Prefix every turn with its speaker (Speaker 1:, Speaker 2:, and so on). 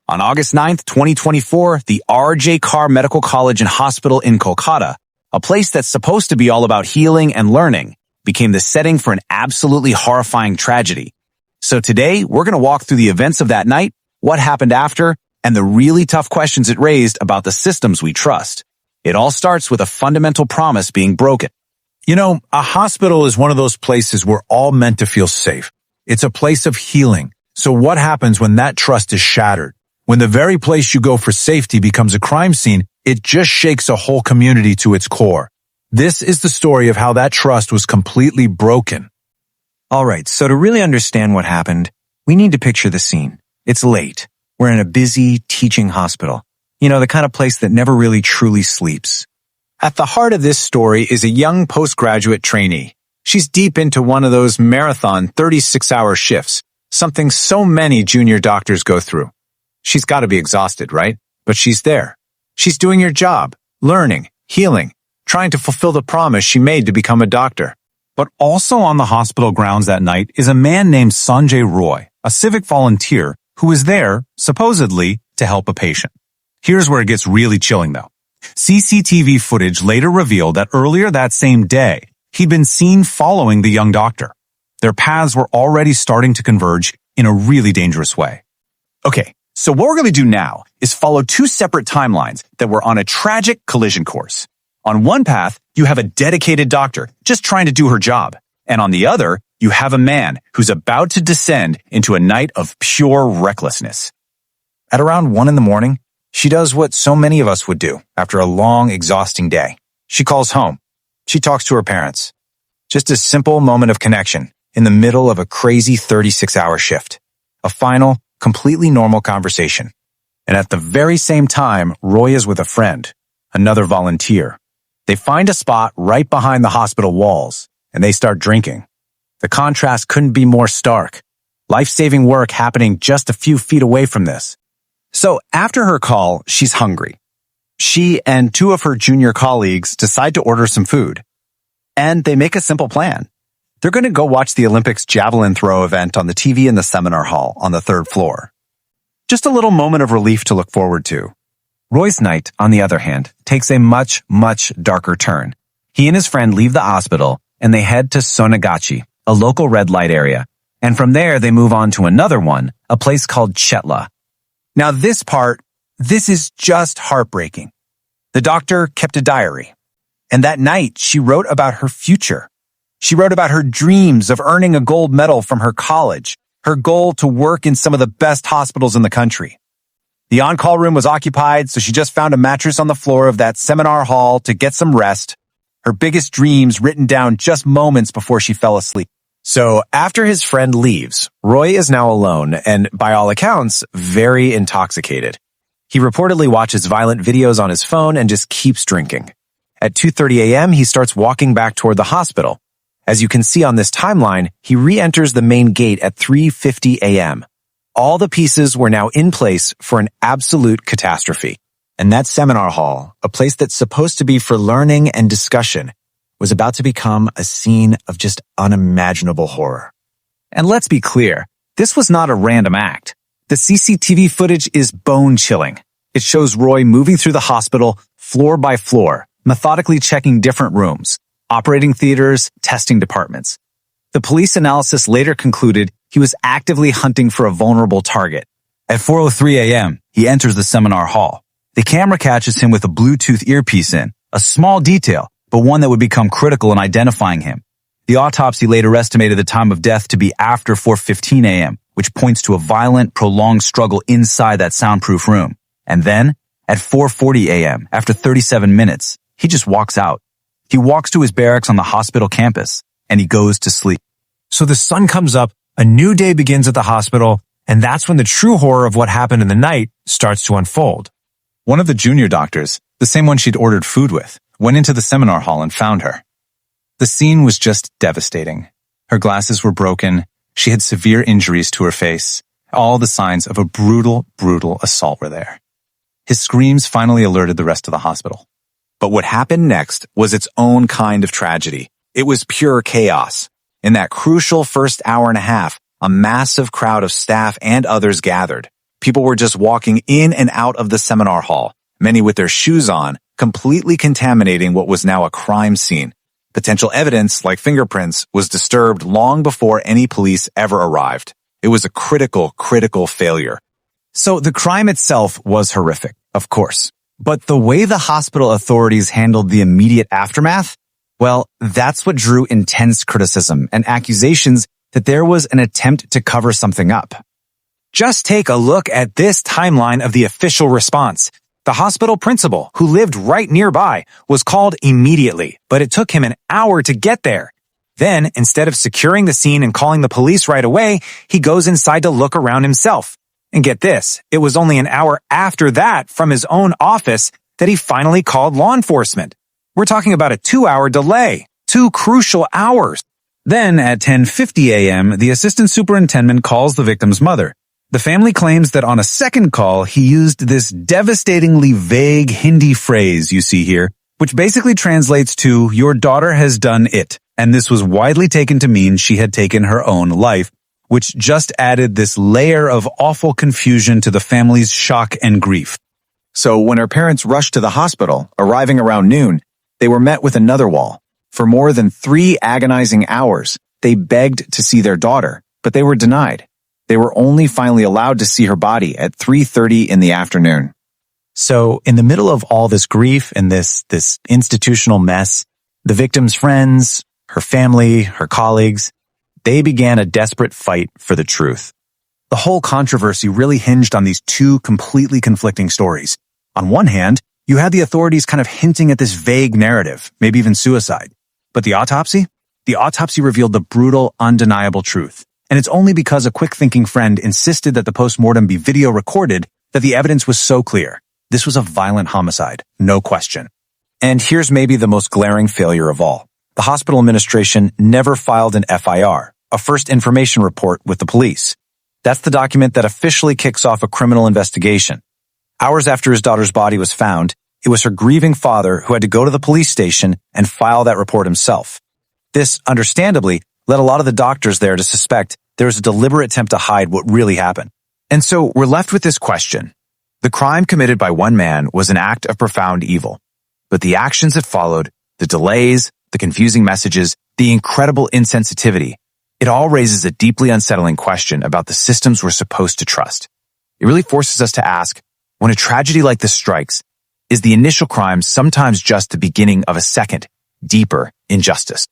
Speaker 1: On August 9th, 2024, the R.J. Carr Medical College and Hospital in Kolkata, a place that's supposed to be all about healing and learning, became the setting for an absolutely horrifying tragedy. So today, we're going to walk through the events of that night, what happened after, and the really tough questions it raised about the systems we trust. It all starts with a fundamental promise being broken.
Speaker 2: You know, a hospital is one of those places we're all meant to feel safe. It's a place of healing. So what happens when that trust is shattered? When the very place you go for safety becomes a crime scene, it just shakes a whole community to its core. This is the story of how that trust was completely broken.
Speaker 3: All right, so to really understand what happened, we need to picture the scene. It's late. We're in a busy teaching hospital. You know, the kind of place that never really truly sleeps.
Speaker 1: At the heart of this story is a young postgraduate trainee. She's deep into one of those marathon 36-hour shifts, something so many junior doctors go through. She's got to be exhausted, right? But she's there. She's doing her job, learning, healing, trying to fulfill the promise she made to become a doctor.
Speaker 2: But also on the hospital grounds that night is a man named Sanjay Roy, a civic volunteer who was there, supposedly, to help a patient. Here's where it gets really chilling, though. CCTV footage later revealed that earlier that same day, he'd been seen following the young doctor. Their paths were already starting to converge in a really dangerous way.
Speaker 1: Okay, so what we're going to do now is follow two separate timelines that were on a tragic collision course. On one path, you have a dedicated doctor just trying to do her job. And on the other, you have a man who's about to descend into a night of pure recklessness.
Speaker 3: At around 1 a.m, she does what so many of us would do after a long, exhausting day. She calls home. She talks to her parents. Just a simple moment of connection in the middle of a crazy 36-hour shift. A final, completely normal conversation. And at the very same time, Roy is with a friend, another volunteer. They find a spot right behind the hospital walls, and they start drinking. The contrast couldn't be more stark. Life-saving work happening just a few feet away from this.
Speaker 1: So after her call, she's hungry. She and two of her junior colleagues decide to order some food. And they make a simple plan. They're going to go watch the Olympics javelin throw event on the TV in the seminar hall on the 3rd floor. Just a little moment of relief to look forward to.
Speaker 3: Roy's night, on the other hand, takes a much, much darker turn. He and his friend leave the hospital and they head to Sonagachi, a local red light area. And from there, they move on to another one, a place called Chetla.
Speaker 1: Now this is just heartbreaking. The doctor kept a diary. And that night, she wrote about her future. She wrote about her dreams of earning a gold medal from her college, her goal to work in some of the best hospitals in the country. The on-call room was occupied, so she just found a mattress on the floor of that seminar hall to get some rest. Her biggest dreams written down just moments before she fell asleep.
Speaker 3: So after his friend leaves, Roy is now alone and, by all accounts, very intoxicated. He reportedly watches violent videos on his phone and just keeps drinking. At 2:30 a.m., he starts walking back toward the hospital. As you can see on this timeline, he re-enters the main gate at 3:50 a.m. All the pieces were now in place for an absolute catastrophe. And that seminar hall, a place that's supposed to be for learning and discussion, was about to become a scene of just unimaginable horror.
Speaker 1: And let's be clear, this was not a random act. The CCTV footage is bone-chilling. It shows Roy moving through the hospital, floor by floor, methodically checking different rooms, operating theaters, testing departments. The police analysis later concluded he was actively hunting for a vulnerable target.
Speaker 2: At 4:03 a.m., he enters the seminar hall. The camera catches him with a Bluetooth earpiece in, a small detail, but one that would become critical in identifying him. The autopsy later estimated the time of death to be after 4:15 a.m., which points to a violent, prolonged struggle inside that soundproof room. And then, at 4:40 a.m., after 37 minutes, he just walks out. He walks to his barracks on the hospital campus, and he goes to sleep.
Speaker 3: So the sun comes up, a new day begins at the hospital, and that's when the true horror of what happened in the night starts to unfold.
Speaker 2: One of the junior doctors, the same one she'd ordered food with, went into the seminar hall and found her. The scene was just devastating. Her glasses were broken. She had severe injuries to her face. All the signs of a brutal, brutal assault were there. His screams finally alerted the rest of the hospital.
Speaker 1: But what happened next was its own kind of tragedy. It was pure chaos. In that crucial first hour and a half, a massive crowd of staff and others gathered.
Speaker 3: People were just walking in and out of the seminar hall, many with their shoes on, completely contaminating what was now a crime scene. Potential evidence, like fingerprints, was disturbed long before any police ever arrived. It was a critical failure.
Speaker 2: So the crime itself was horrific, of course. But the way the hospital authorities handled the immediate aftermath, well, that's what drew intense criticism and accusations that there was an attempt to cover something up.
Speaker 3: Just take a look at this timeline of the official response. The hospital principal, who lived right nearby, was called immediately, but it took him an hour to get there. Then, instead of securing the scene and calling the police right away, he goes inside to look around himself. And get this, it was only an hour after that from his own office that he finally called law enforcement. We're talking about a 2-hour delay, 2 crucial hours.
Speaker 2: Then, at 10:50 a.m., the assistant superintendent calls the victim's mother. The family claims that on a second call, he used this devastatingly vague Hindi phrase you see here, which basically translates to, "Your daughter has done it," and this was widely taken to mean she had taken her own life, which just added this layer of awful confusion to the family's shock and grief.
Speaker 3: So when her parents rushed to the hospital, arriving around noon, they were met with another wall. For more than 3 agonizing hours, they begged to see their daughter, but they were denied. They were only finally allowed to see her body at 3:30 in the afternoon.
Speaker 1: So in the middle of all this grief and this institutional mess, the victim's friends, her family, her colleagues, they began a desperate fight for the truth. The whole controversy really hinged on these 2 completely conflicting stories. On one hand, you had the authorities kind of hinting at this vague narrative, maybe even suicide. But the autopsy? The autopsy revealed the brutal, undeniable truth. And it's only because a quick-thinking friend insisted that the postmortem be video recorded that the evidence was so clear. This was a violent homicide, no question. And here's maybe the most glaring failure of all. The hospital administration never filed an FIR, a first information report, with the police. That's the document that officially kicks off a criminal investigation. Hours after his daughter's body was found, it was her grieving father who had to go to the police station and file that report himself. This, understandably, led a lot of the doctors there to suspect there was a deliberate attempt to hide what really happened. And so we're left with this question. The crime committed by one man was an act of profound evil. But the actions that followed, the delays, the confusing messages, the incredible insensitivity, it all raises a deeply unsettling question about the systems we're supposed to trust. It really forces us to ask, when a tragedy like this strikes, is the initial crime sometimes just the beginning of a second, deeper injustice?